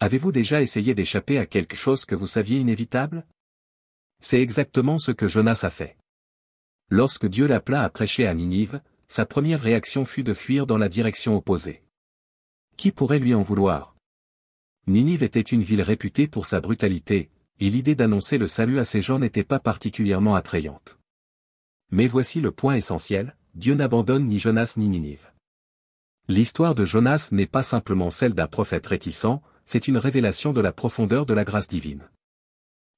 Avez-vous déjà essayé d'échapper à quelque chose que vous saviez inévitable? C'est exactement ce que Jonas a fait. Lorsque Dieu l'appela à prêcher à Ninive, sa première réaction fut de fuir dans la direction opposée. Qui pourrait lui en vouloir? Ninive était une ville réputée pour sa brutalité, et l'idée d'annoncer le salut à ces gens n'était pas particulièrement attrayante. Mais voici le point essentiel, Dieu n'abandonne ni Jonas ni Ninive. L'histoire de Jonas n'est pas simplement celle d'un prophète réticent, c'est une révélation de la profondeur de la grâce divine.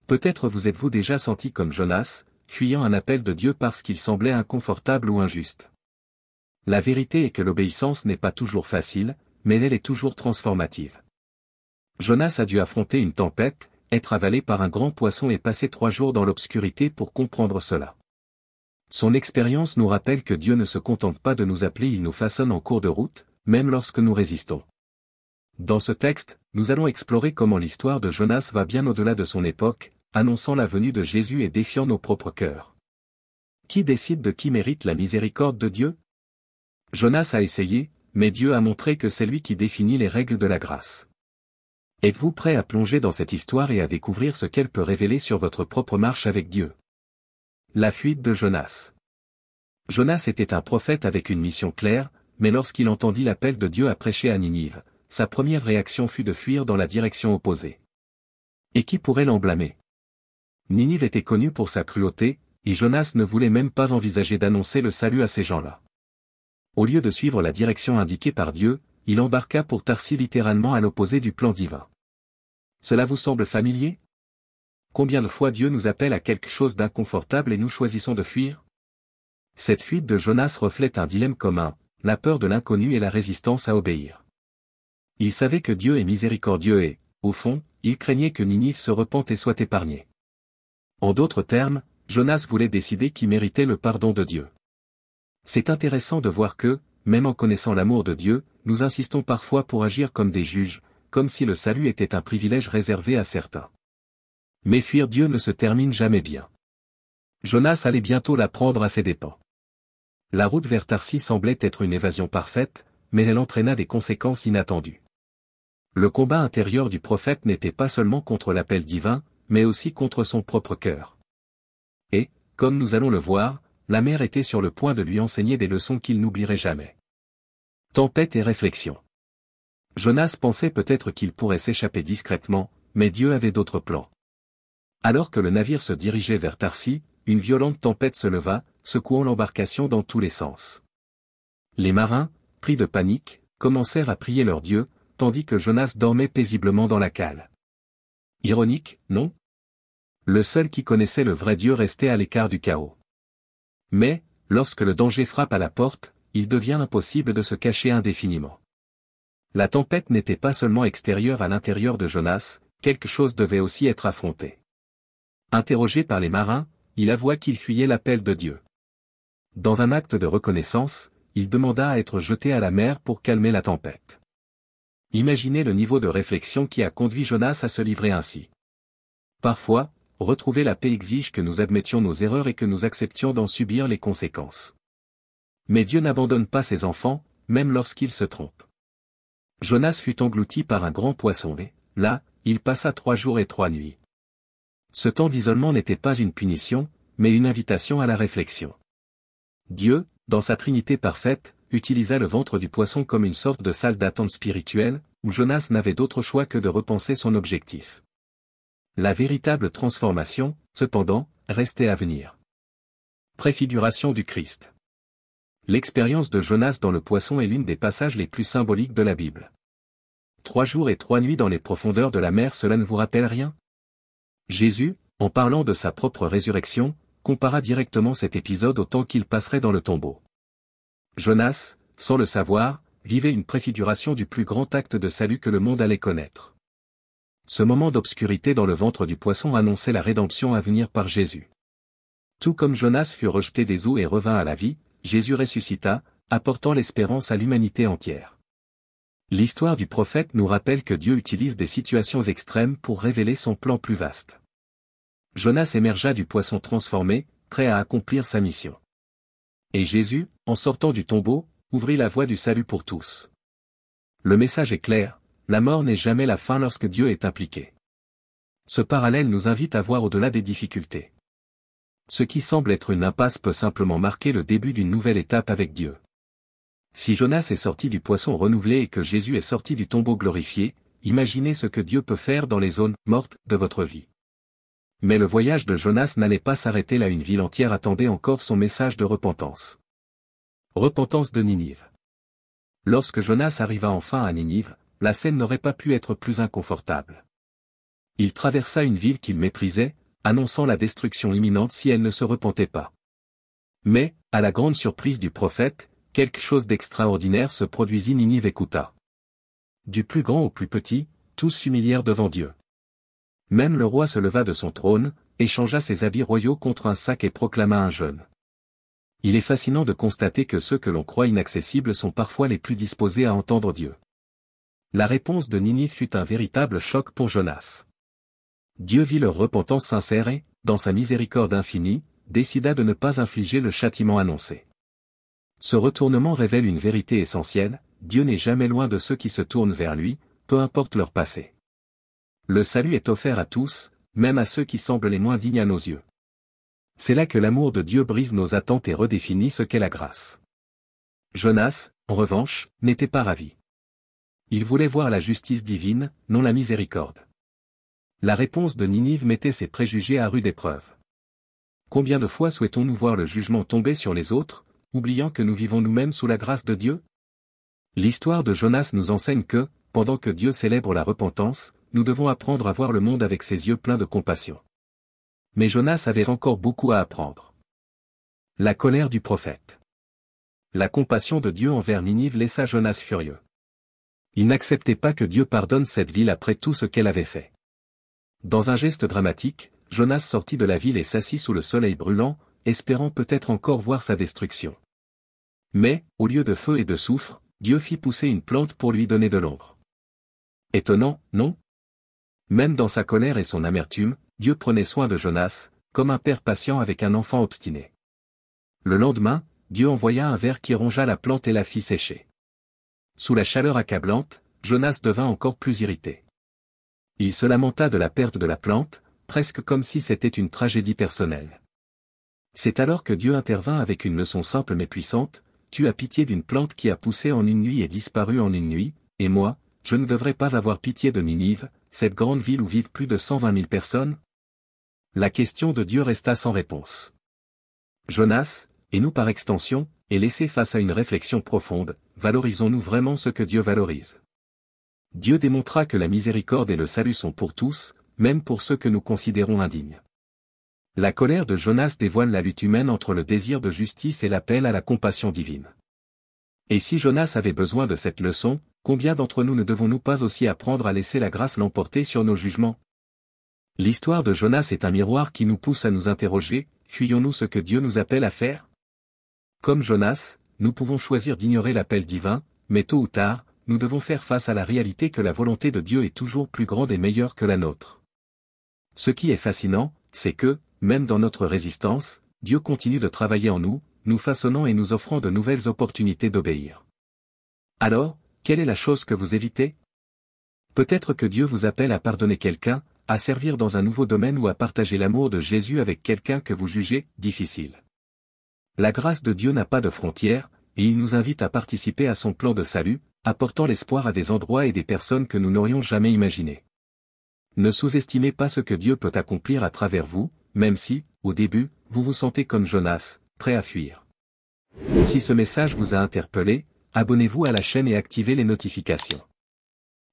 Peut-être vous êtes-vous déjà senti comme Jonas, fuyant un appel de Dieu parce qu'il semblait inconfortable ou injuste. La vérité est que l'obéissance n'est pas toujours facile, mais elle est toujours transformative. Jonas a dû affronter une tempête, être avalé par un grand poisson et passer 3 jours dans l'obscurité pour comprendre cela. Son expérience nous rappelle que Dieu ne se contente pas de nous appeler, il nous façonne en cours de route, même lorsque nous résistons. Dans ce texte, nous allons explorer comment l'histoire de Jonas va bien au-delà de son époque, annonçant la venue de Jésus et défiant nos propres cœurs. Qui décide de qui mérite la miséricorde de Dieu? Jonas a essayé, mais Dieu a montré que c'est lui qui définit les règles de la grâce. Êtes-vous prêt à plonger dans cette histoire et à découvrir ce qu'elle peut révéler sur votre propre marche avec Dieu? La fuite de Jonas. Jonas était un prophète avec une mission claire, mais lorsqu'il entendit l'appel de Dieu à prêcher à Ninive, sa première réaction fut de fuir dans la direction opposée. Et qui pourrait l'en blâmer? Ninive était connue pour sa cruauté, et Jonas ne voulait même pas envisager d'annoncer le salut à ces gens-là. Au lieu de suivre la direction indiquée par Dieu, il embarqua pour Tarsis littéralement à l'opposé du plan divin. Cela vous semble familier? Combien de fois Dieu nous appelle à quelque chose d'inconfortable et nous choisissons de fuir? Cette fuite de Jonas reflète un dilemme commun, la peur de l'inconnu et la résistance à obéir. Il savait que Dieu est miséricordieux et, au fond, il craignait que Ninive se repente et soit épargnée. En d'autres termes, Jonas voulait décider qui méritait le pardon de Dieu. C'est intéressant de voir que, même en connaissant l'amour de Dieu, nous insistons parfois pour agir comme des juges, comme si le salut était un privilège réservé à certains. Mais fuir Dieu ne se termine jamais bien. Jonas allait bientôt l'apprendre à ses dépens. La route vers Tarsis semblait être une évasion parfaite, mais elle entraîna des conséquences inattendues. Le combat intérieur du prophète n'était pas seulement contre l'appel divin, mais aussi contre son propre cœur. Et, comme nous allons le voir, la mer était sur le point de lui enseigner des leçons qu'il n'oublierait jamais. Tempête et réflexion. Jonas pensait peut-être qu'il pourrait s'échapper discrètement, mais Dieu avait d'autres plans. Alors que le navire se dirigeait vers Tarsis, une violente tempête se leva, secouant l'embarcation dans tous les sens. Les marins, pris de panique, commencèrent à prier leur Dieu, tandis que Jonas dormait paisiblement dans la cale. Ironique, non? Le seul qui connaissait le vrai Dieu restait à l'écart du chaos. Mais, lorsque le danger frappe à la porte, il devient impossible de se cacher indéfiniment. La tempête n'était pas seulement extérieure à l'intérieur de Jonas, quelque chose devait aussi être affronté. Interrogé par les marins, il avoua qu'il fuyait l'appel de Dieu. Dans un acte de reconnaissance, il demanda à être jeté à la mer pour calmer la tempête. Imaginez le niveau de réflexion qui a conduit Jonas à se livrer ainsi. Parfois, retrouver la paix exige que nous admettions nos erreurs et que nous acceptions d'en subir les conséquences. Mais Dieu n'abandonne pas ses enfants, même lorsqu'ils se trompent. Jonas fut englouti par un grand poisson et, là, il passa 3 jours et 3 nuits. Ce temps d'isolement n'était pas une punition, mais une invitation à la réflexion. Dieu, dans sa Trinité parfaite, utilisa le ventre du poisson comme une sorte de salle d'attente spirituelle, où Jonas n'avait d'autre choix que de repenser son objectif. La véritable transformation, cependant, restait à venir. Préfiguration du Christ. L'expérience de Jonas dans le poisson est l'une des passages les plus symboliques de la Bible. 3 jours et 3 nuits dans les profondeurs de la mer, cela ne vous rappelle rien? Jésus, en parlant de sa propre résurrection, compara directement cet épisode au temps qu'il passerait dans le tombeau. Jonas, sans le savoir, vivait une préfiguration du plus grand acte de salut que le monde allait connaître. Ce moment d'obscurité dans le ventre du poisson annonçait la rédemption à venir par Jésus. Tout comme Jonas fut rejeté des eaux et revint à la vie, Jésus ressuscita, apportant l'espérance à l'humanité entière. L'histoire du prophète nous rappelle que Dieu utilise des situations extrêmes pour révéler son plan plus vaste. Jonas émergea du poisson transformé, prêt à accomplir sa mission. Et Jésus, en sortant du tombeau, ouvrit la voie du salut pour tous. Le message est clair, la mort n'est jamais la fin lorsque Dieu est impliqué. Ce parallèle nous invite à voir au-delà des difficultés. Ce qui semble être une impasse peut simplement marquer le début d'une nouvelle étape avec Dieu. Si Jonas est sorti du poisson renouvelé et que Jésus est sorti du tombeau glorifié, imaginez ce que Dieu peut faire dans les zones mortes de votre vie. Mais le voyage de Jonas n'allait pas s'arrêter là, une ville entière attendait encore son message de repentance. Repentance de Ninive. Lorsque Jonas arriva enfin à Ninive, la scène n'aurait pas pu être plus inconfortable. Il traversa une ville qu'il méprisait, annonçant la destruction imminente si elle ne se repentait pas. Mais, à la grande surprise du prophète, quelque chose d'extraordinaire se produisit. Ninive écouta. Du plus grand au plus petit, tous s'humilièrent devant Dieu. Même le roi se leva de son trône, échangea ses habits royaux contre un sac et proclama un jeûne. Il est fascinant de constater que ceux que l'on croit inaccessibles sont parfois les plus disposés à entendre Dieu. La réponse de Ninive fut un véritable choc pour Jonas. Dieu vit leur repentance sincère et, dans sa miséricorde infinie, décida de ne pas infliger le châtiment annoncé. Ce retournement révèle une vérité essentielle, Dieu n'est jamais loin de ceux qui se tournent vers lui, peu importe leur passé. Le salut est offert à tous, même à ceux qui semblent les moins dignes à nos yeux. C'est là que l'amour de Dieu brise nos attentes et redéfinit ce qu'est la grâce. Jonas, en revanche, n'était pas ravi. Il voulait voir la justice divine, non la miséricorde. La réponse de Ninive mettait ses préjugés à rude épreuve. Combien de fois souhaitons-nous voir le jugement tomber sur les autres, oubliant que nous vivons nous-mêmes sous la grâce de Dieu? L'histoire de Jonas nous enseigne que, pendant que Dieu célèbre la repentance, nous devons apprendre à voir le monde avec ses yeux pleins de compassion. Mais Jonas avait encore beaucoup à apprendre. La colère du prophète. La compassion de Dieu envers Ninive laissa Jonas furieux. Il n'acceptait pas que Dieu pardonne cette ville après tout ce qu'elle avait fait. Dans un geste dramatique, Jonas sortit de la ville et s'assit sous le soleil brûlant, espérant peut-être encore voir sa destruction. Mais, au lieu de feu et de soufre, Dieu fit pousser une plante pour lui donner de l'ombre. Étonnant, non? Même dans sa colère et son amertume, Dieu prenait soin de Jonas, comme un père patient avec un enfant obstiné. Le lendemain, Dieu envoya un ver qui rongea la plante et la fit sécher. Sous la chaleur accablante, Jonas devint encore plus irrité. Il se lamenta de la perte de la plante, presque comme si c'était une tragédie personnelle. C'est alors que Dieu intervint avec une leçon simple mais puissante: tu as pitié d'une plante qui a poussé en une nuit et disparu en une nuit, et moi, je ne devrais pas avoir pitié de Ninive, cette grande ville où vivent plus de 120 000 personnes? La question de Dieu resta sans réponse. Jonas, et nous par extension, est laissé face à une réflexion profonde: valorisons-nous vraiment ce que Dieu valorise? Dieu démontra que la miséricorde et le salut sont pour tous, même pour ceux que nous considérons indignes. La colère de Jonas dévoile la lutte humaine entre le désir de justice et l'appel à la compassion divine. Et si Jonas avait besoin de cette leçon, combien d'entre nous ne devons-nous pas aussi apprendre à laisser la grâce l'emporter sur nos jugements? L'histoire de Jonas est un miroir qui nous pousse à nous interroger: fuyons-nous ce que Dieu nous appelle à faire? Comme Jonas, nous pouvons choisir d'ignorer l'appel divin, mais tôt ou tard, nous devons faire face à la réalité que la volonté de Dieu est toujours plus grande et meilleure que la nôtre. Ce qui est fascinant, c'est que, même dans notre résistance, Dieu continue de travailler en nous, nous façonnant et nous offrant de nouvelles opportunités d'obéir. Alors, quelle est la chose que vous évitez? Peut-être que Dieu vous appelle à pardonner quelqu'un, à servir dans un nouveau domaine ou à partager l'amour de Jésus avec quelqu'un que vous jugez difficile. La grâce de Dieu n'a pas de frontières, et il nous invite à participer à son plan de salut, apportant l'espoir à des endroits et des personnes que nous n'aurions jamais imaginées. Ne sous-estimez pas ce que Dieu peut accomplir à travers vous, même si, au début, vous vous sentez comme Jonas, prêt à fuir. Si ce message vous a interpellé, abonnez-vous à la chaîne et activez les notifications.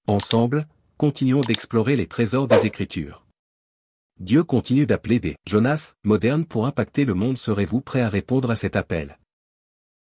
Ensemble, continuons d'explorer les trésors des Écritures. Dieu continue d'appeler des Jonas modernes pour impacter le monde. Serez-vous prêt à répondre à cet appel?